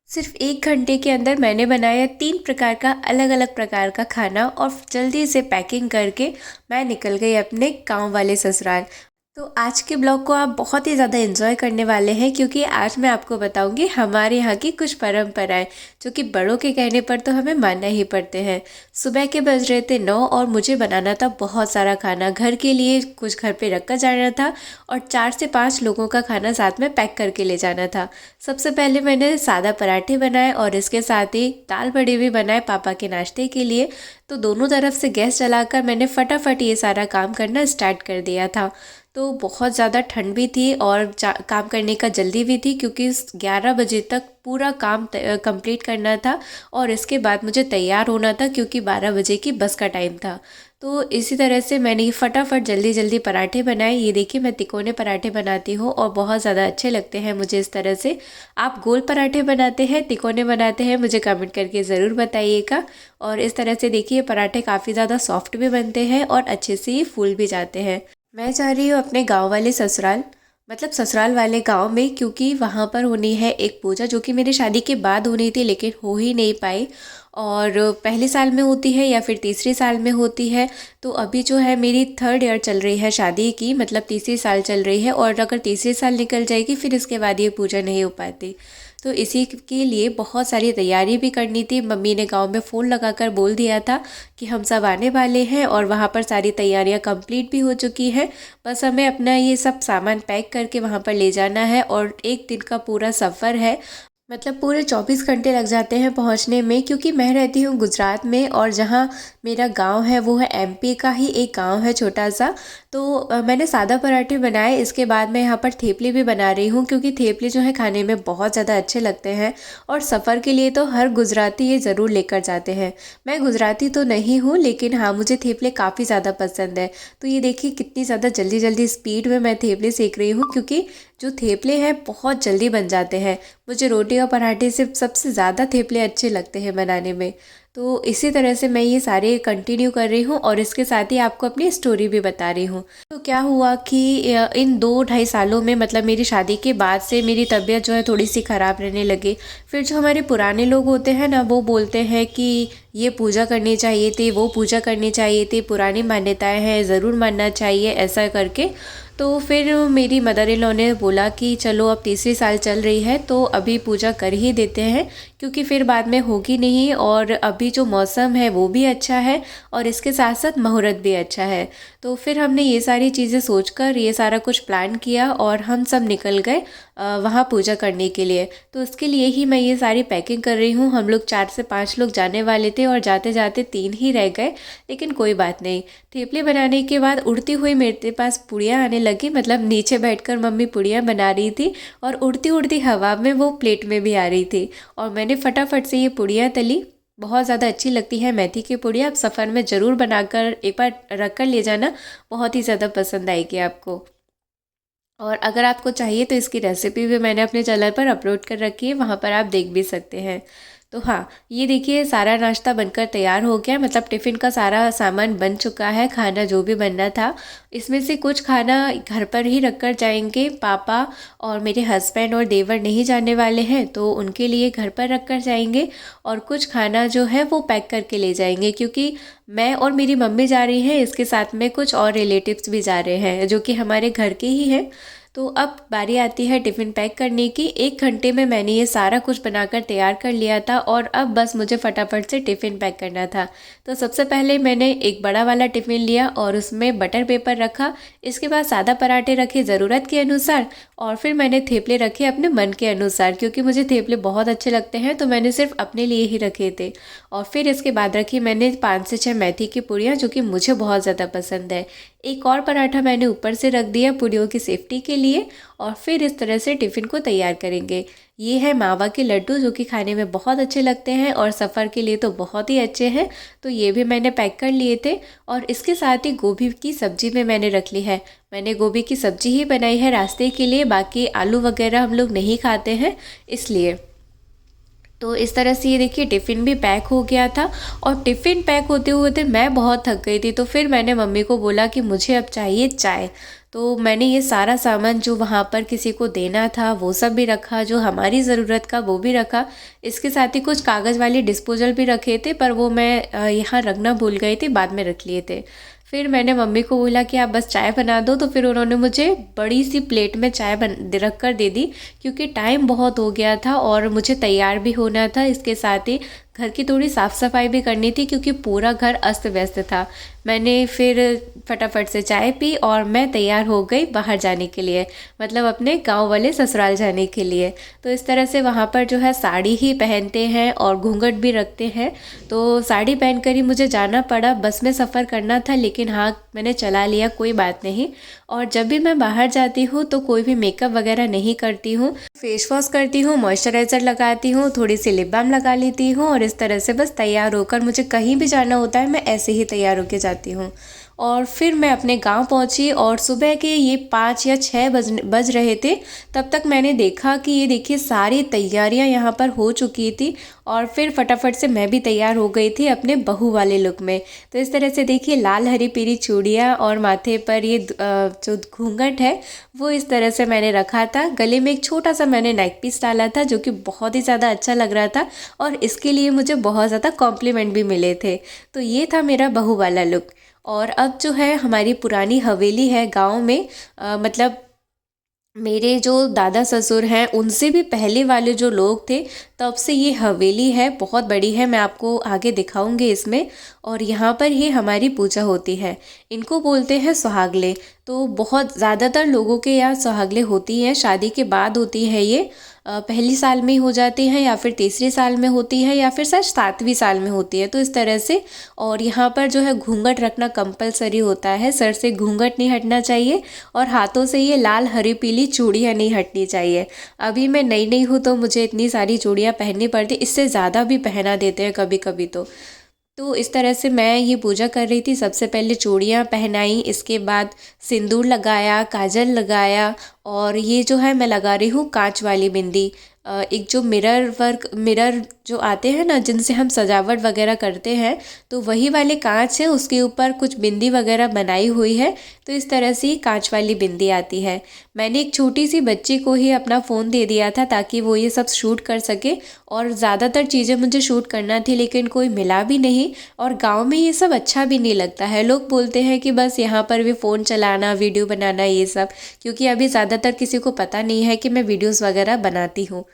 सिर्फ 1 घंटे के अंदर मैंने बनाया 3 प्रकार का अलग-अलग प्रकार का खाना और जल्दी से पैकिंग करके मैं निकल गई अपने गाँव वाले ससुराल। तो आज के ब्लॉग को आप बहुत ही ज़्यादा एंजॉय करने वाले हैं क्योंकि आज मैं आपको बताऊंगी हमारे यहाँ की कुछ परंपराएं जो कि बड़ों के कहने पर तो हमें मानना ही पड़ते हैं। सुबह के बज रहे थे 9 और मुझे बनाना था बहुत सारा खाना घर के लिए, कुछ घर पे रख कर जाना था और 4 से 5 लोगों का खाना साथ में पैक करके ले जाना था। सबसे पहले मैंने सादा पराठे बनाए और इसके साथ ही दाल बड़े भी बनाए पापा के नाश्ते के लिए। तो दोनों तरफ से गैस चलाकर मैंने फटाफट ये सारा काम करना स्टार्ट कर दिया था। तो बहुत ज़्यादा ठंड भी थी और काम करने का जल्दी भी थी क्योंकि 11 बजे तक पूरा काम कंप्लीट करना था और इसके बाद मुझे तैयार होना था क्योंकि 12 बजे की बस का टाइम था। तो इसी तरह से मैंने ये फटाफट जल्दी जल्दी पराठे बनाए। ये देखिए मैं तिकोने पराठे बनाती हूँ और बहुत ज़्यादा अच्छे लगते हैं मुझे इस तरह से। आप गोल पराठे बनाते हैं, तिकोने बनाते हैं, मुझे कमेंट करके ज़रूर बताइएगा। और इस तरह से देखिए पराठे काफ़ी ज़्यादा सॉफ्ट भी बनते हैं और अच्छे से ये फूल भी जाते हैं। मैं जा रही हूँ अपने गांव वाले ससुराल, मतलब ससुराल वाले गांव में, क्योंकि वहाँ पर होनी है एक पूजा जो कि मेरी शादी के बाद होनी थी लेकिन हो ही नहीं पाई। और पहले साल में होती है या फिर तीसरे साल में होती है। तो अभी जो है मेरी 3rd ईयर चल रही है शादी की, मतलब तीसरी साल चल रही है और अगर तीसरे साल निकल जाएगी फिर इसके बाद ये पूजा नहीं हो पाती। तो इसी के लिए बहुत सारी तैयारी भी करनी थी। मम्मी ने गांव में फ़ोन लगाकर बोल दिया था कि हम सब आने वाले हैं और वहाँ पर सारी तैयारियां कंप्लीट भी हो चुकी हैं। बस हमें अपना ये सब सामान पैक करके वहाँ पर ले जाना है और 1 दिन का पूरा सफ़र है, मतलब पूरे 24 घंटे लग जाते हैं पहुंचने में क्योंकि मैं रहती हूं गुजरात में और जहां मेरा गांव है वो है एमपी का ही एक गांव है छोटा सा। तो मैंने सादा पराठे बनाए, इसके बाद मैं यहाँ पर थेपले भी बना रही हूँ क्योंकि थेपले जो है खाने में बहुत ज़्यादा अच्छे लगते हैं और सफ़र के लिए तो हर गुजराती ये ज़रूर लेकर जाते हैं। मैं गुजराती तो नहीं हूँ लेकिन हाँ मुझे थेपले काफ़ी ज़्यादा पसंद है। तो ये देखिए कितनी ज़्यादा जल्दी जल्दी स्पीड में मैं थेपले सेक रही हूँ क्योंकि जो थेपले हैं बहुत जल्दी बन जाते हैं। मुझे रोटी और पराठे से सबसे ज़्यादा थेपले अच्छे लगते हैं बनाने में। तो इसी तरह से मैं ये सारे कंटिन्यू कर रही हूँ और इसके साथ ही आपको अपनी स्टोरी भी बता रही हूँ। तो क्या हुआ कि इन 2-2.5 सालों में, मतलब मेरी शादी के बाद से मेरी तबीयत जो है थोड़ी सी ख़राब रहने लगी। फिर जो हमारे पुराने लोग होते हैं ना वो बोलते हैं कि ये पूजा करनी चाहिए थी, वो पूजा करनी चाहिए थी, पुरानी मान्यताएं हैं, ज़रूर मानना चाहिए ऐसा करके। तो फिर मेरी मदर इन लॉ ने बोला कि चलो अब तीसरी साल चल रही है तो अभी पूजा कर ही देते हैं क्योंकि फिर बाद में होगी नहीं और अभी जो मौसम है वो भी अच्छा है और इसके साथ साथ मुहूर्त भी अच्छा है। तो फिर हमने ये सारी चीज़ें सोचकर ये सारा कुछ प्लान किया और हम सब निकल गए वहाँ पूजा करने के लिए। तो उसके लिए ही मैं ये सारी पैकिंग कर रही हूँ। हम लोग 4 से 5 लोग जाने वाले थे और जाते जाते 3 ही रह गए, लेकिन कोई बात नहीं। थेपले बनाने के बाद उड़ती हुई मेरे पास पुड़िया आने लगी, मतलब नीचे बैठकर मम्मी पुड़िया बना रही थी और उड़ती उड़ती हवा में वो प्लेट में भी आ रही थी और मैंने फटाफट से ये पुड़िया तली। बहुत ज़्यादा अच्छी लगती है मेथी की पुड़िया, आप सफ़र में ज़रूर बनाकर एक बार रख कर ले जाना, बहुत ही ज़्यादा पसंद आएगी आपको। और अगर आपको चाहिए तो इसकी रेसिपी भी मैंने अपने चैनल पर अपलोड कर रखी है, वहाँ पर आप देख भी सकते हैं। तो हाँ ये देखिए सारा नाश्ता बनकर तैयार हो गया, मतलब टिफ़िन का सारा सामान बन चुका है, खाना जो भी बनना था। इसमें से कुछ खाना घर पर ही रख कर जाएंगे पापा, और मेरे हस्बैंड और देवर नहीं जाने वाले हैं तो उनके लिए घर पर रख कर जाएंगे। और कुछ खाना जो है वो पैक करके ले जाएंगे क्योंकि मैं और मेरी मम्मी जा रही हैं, इसके साथ में कुछ और रिलेटिव्स भी जा रहे हैं जो कि हमारे घर के ही हैं। तो अब बारी आती है टिफ़िन पैक करने की। 1 घंटे में मैंने ये सारा कुछ बनाकर तैयार कर लिया था और अब बस मुझे फटाफट से टिफ़िन पैक करना था। तो सबसे पहले मैंने एक बड़ा वाला टिफ़िन लिया और उसमें बटर पेपर रखा, इसके बाद सादा पराठे रखे ज़रूरत के अनुसार और फिर मैंने थेपले रखे अपने मन के अनुसार क्योंकि मुझे थेपले बहुत अच्छे लगते हैं तो मैंने सिर्फ अपने लिए ही रखे थे। और फिर इसके बाद रखी मैंने 5 से 6 मेथी की पुड़ियाँ जो कि मुझे बहुत ज़्यादा पसंद है। एक और पराठा मैंने ऊपर से रख दिया पुड़ियों की सेफ्टी के लिए और फिर इस तरह से टिफ़िन को तैयार करेंगे। ये है मावा के लड्डू जो कि खाने में बहुत अच्छे लगते हैं और सफ़र के लिए तो बहुत ही अच्छे हैं, तो ये भी मैंने पैक कर लिए थे। और इसके साथ ही गोभी की सब्ज़ी में मैंने रख ली है, मैंने गोभी की सब्ज़ी ही बनाई है रास्ते के लिए, बाकी आलू वगैरह हम लोग नहीं खाते हैं इसलिए। तो इस तरह से ये देखिए टिफ़िन भी पैक हो गया था और टिफ़िन पैक होते हुए मैं बहुत थक गई थी तो फिर मैंने मम्मी को बोला कि मुझे अब चाहिए चाय। तो मैंने ये सारा सामान जो वहाँ पर किसी को देना था वो सब भी रखा, जो हमारी ज़रूरत का वो भी रखा। इसके साथ ही कुछ कागज़ वाले डिस्पोजल भी रखे थे, पर वो मैं यहाँ रखना भूल गई थी, बाद में रख लिए थे। फिर मैंने मम्मी को बोला कि आप बस चाय बना दो, तो फिर उन्होंने मुझे बड़ी सी प्लेट में चाय रख कर दे दी, क्योंकि टाइम बहुत हो गया था और मुझे तैयार भी होना था। इसके साथ ही घर की थोड़ी साफ़ सफाई भी करनी थी, क्योंकि पूरा घर अस्त व्यस्त था। मैंने फिर फटाफट से चाय पी और मैं तैयार हो गई बाहर जाने के लिए, मतलब अपने गांव वाले ससुराल जाने के लिए। तो इस तरह से वहाँ पर जो है साड़ी ही पहनते हैं और घूंघट भी रखते हैं। तो साड़ी पहन कर ही मुझे जाना पड़ा, बस में सफ़र करना था, लेकिन हाँ मैंने चला लिया, कोई बात नहीं। और जब भी मैं बाहर जाती हूँ तो कोई भी मेकअप वगैरह नहीं करती हूँ, फेस वॉश करती हूँ, मॉइस्चराइज़र लगाती हूँ, थोड़ी सी लिप बाम लगा लेती हूँ और इस तरह से बस तैयार होकर मुझे कहीं भी जाना होता है मैं ऐसे ही तैयार होके जाती हूँ। और फिर मैं अपने गांव पहुंची और सुबह के ये 5 या 6 बज रहे थे। तब तक मैंने देखा कि ये देखिए सारी तैयारियां यहाँ पर हो चुकी थी और फिर फटाफट से मैं भी तैयार हो गई थी अपने बहू वाले लुक में। तो इस तरह से देखिए लाल हरी पीली चूड़ियाँ और माथे पर ये जो घूंघट है वो इस तरह से मैंने रखा था। गले में एक छोटा सा मैंने नेक पीस डाला था, जो कि बहुत ही ज़्यादा अच्छा लग रहा था और इसके लिए मुझे बहुत ज़्यादा कॉम्प्लीमेंट भी मिले थे। तो ये था मेरा बहू वाला लुक। और अब जो है हमारी पुरानी हवेली है गांव में, मतलब मेरे जो दादा ससुर हैं उनसे भी पहले वाले जो लोग थे तब से ये हवेली है, बहुत बड़ी है, मैं आपको आगे दिखाऊंगी इसमें। और यहाँ पर ही हमारी पूजा होती है। इनको बोलते हैं सुहागले। तो बहुत ज़्यादातर लोगों के यहाँ सुहागले होती हैं, शादी के बाद होती है ये। पहली साल में हो जाती है या फिर तीसरी साल में होती है या फिर शायद 7वीं साल में होती है, तो इस तरह से। और यहाँ पर जो है घूंघट रखना कंपलसरी होता है, सर से घूंघट नहीं हटना चाहिए और हाथों से ये लाल हरी पीली चूड़ियाँ नहीं हटनी चाहिए। अभी मैं नई नई हूँ तो मुझे इतनी सारी चूड़ियाँ पहननी पड़ती, इससे ज़्यादा भी पहना देते हैं कभी कभी। तो इस तरह से मैं ये पूजा कर रही थी। सबसे पहले चूड़ियाँ पहनाई, इसके बाद सिंदूर लगाया, काजल लगाया और ये जो है मैं लगा रही हूँ कांच वाली बिंदी। एक जो मिरर जो आते हैं ना जिनसे हम सजावट वगैरह करते हैं, तो वही वाले कांच है, उसके ऊपर कुछ बिंदी वगैरह बनाई हुई है। तो इस तरह से कांच वाली बिंदी आती है। मैंने एक छोटी सी बच्ची को ही अपना फ़ोन दे दिया था ताकि वो ये सब शूट कर सके और ज़्यादातर चीज़ें मुझे शूट करना थी, लेकिन कोई मिला भी नहीं। और गांव में ये सब अच्छा भी नहीं लगता है, लोग बोलते हैं कि बस यहाँ पर भी फ़ोन चलाना, वीडियो बनाना, ये सब, क्योंकि अभी ज़्यादातर किसी को पता नहीं है कि मैं वीडियोस वगैरह बनाती हूँ।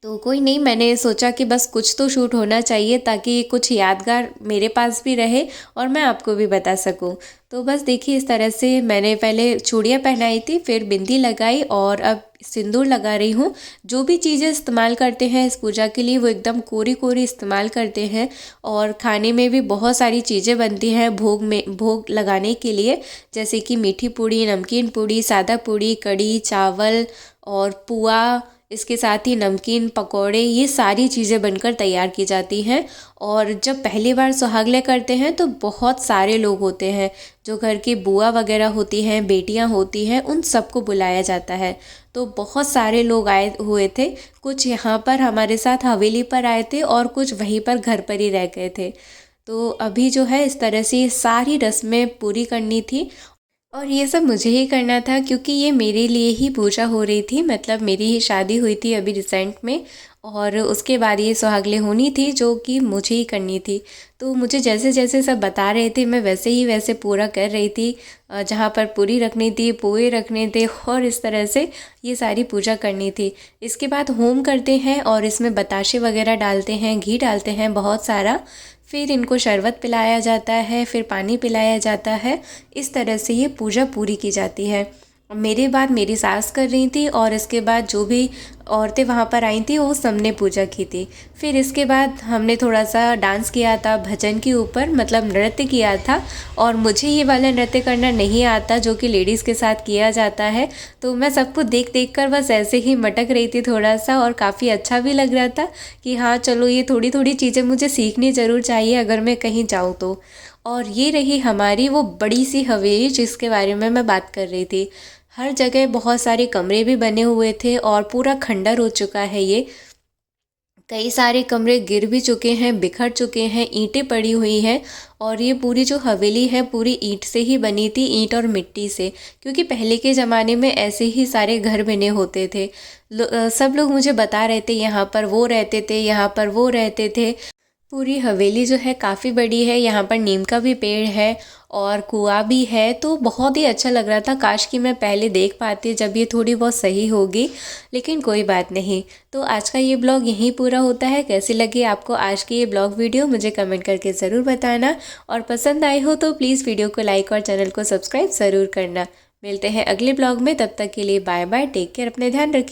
तो कोई नहीं, मैंने सोचा कि बस कुछ तो शूट होना चाहिए ताकि कुछ यादगार मेरे पास भी रहे और मैं आपको भी बता सकूं। तो बस देखिए इस तरह से मैंने पहले चूड़ियाँ पहनाई थी, फिर बिंदी लगाई और अब सिंदूर लगा रही हूँ। जो भी चीज़ें इस्तेमाल करते हैं इस पूजा के लिए वो एकदम कोरी कोरी इस्तेमाल करते हैं। और खाने में भी बहुत सारी चीज़ें बनती हैं भोग लगाने के लिए, जैसे कि मीठी पूड़ी, नमकीन पूड़ी, सादा पूड़ी, कढ़ी चावल और पुआ। इसके साथ ही नमकीन पकौड़े, ये सारी चीज़ें बनकर तैयार की जाती हैं। और जब पहली बार सुहागले करते हैं तो बहुत सारे लोग होते हैं, जो घर की बुआ वगैरह होती हैं, बेटियां होती हैं, उन सबको बुलाया जाता है। तो बहुत सारे लोग आए हुए थे, कुछ यहाँ पर हमारे साथ हवेली पर आए थे और कुछ वहीं पर घर पर ही रह गए थे। तो अभी जो है इस तरह से सारी रस्में पूरी करनी थी और ये सब मुझे ही करना था, क्योंकि ये मेरे लिए ही पूजा हो रही थी, मतलब मेरी ही शादी हुई थी अभी रिसेंट में और उसके बाद ये सुहागले होनी थी जो कि मुझे ही करनी थी। तो मुझे जैसे जैसे सब बता रहे थे मैं वैसे ही वैसे पूरा कर रही थी। जहाँ पर पूरी रखनी थी, पोहे रखने थे और इस तरह से ये सारी पूजा करनी थी। इसके बाद होम करते हैं और इसमें बताशे वगैरह डालते हैं, घी डालते हैं बहुत सारा, फिर इनको शरबत पिलाया जाता है, फिर पानी पिलाया जाता है। इस तरह से ये पूजा पूरी की जाती है। मेरे बाद मेरी सास कर रही थी और इसके बाद जो भी औरतें वहाँ पर आई थी वो सबने पूजा की थी। फिर इसके बाद हमने थोड़ा सा डांस किया था भजन के ऊपर, मतलब नृत्य किया था। और मुझे ये वाला नृत्य करना नहीं आता जो कि लेडीज़ के साथ किया जाता है, तो मैं सबको देख देख कर बस ऐसे ही मटक रही थी थोड़ा सा, और काफ़ी अच्छा भी लग रहा था कि हाँ चलो ये थोड़ी थोड़ी चीज़ें मुझे सीखनी ज़रूर चाहिए अगर मैं कहीं जाऊँ तो। और ये रही हमारी वो बड़ी सी हवेली जिसके बारे में मैं बात कर रही थी। हर जगह बहुत सारे कमरे भी बने हुए थे और पूरा खंडर हो चुका है ये। कई सारे कमरे गिर भी चुके हैं, बिखर चुके हैं, ईंटें पड़ी हुई हैं और ये पूरी जो हवेली है पूरी ईंट से ही बनी थी, ईंट और मिट्टी से। क्योंकि पहले के ज़माने में ऐसे ही सारे घर बने होते थे। सब लोग मुझे बता रहे थे यहाँ पर वो रहते थे, यहाँ पर वो रहते थे। पूरी हवेली जो है काफ़ी बड़ी है, यहाँ पर नीम का भी पेड़ है और कुआँ भी है, तो बहुत ही अच्छा लग रहा था। काश कि मैं पहले देख पाती जब ये थोड़ी बहुत सही होगी, लेकिन कोई बात नहीं। तो आज का ये ब्लॉग यहीं पूरा होता है। कैसी लगी आपको आज की ये ब्लॉग वीडियो मुझे कमेंट करके ज़रूर बताना, और पसंद आई हो तो प्लीज़ वीडियो को लाइक और चैनल को सब्सक्राइब ज़रूर करना। मिलते हैं अगले ब्लॉग में, तब तक के लिए बाय बाय, टेक केयर, अपने ध्यान रखिए।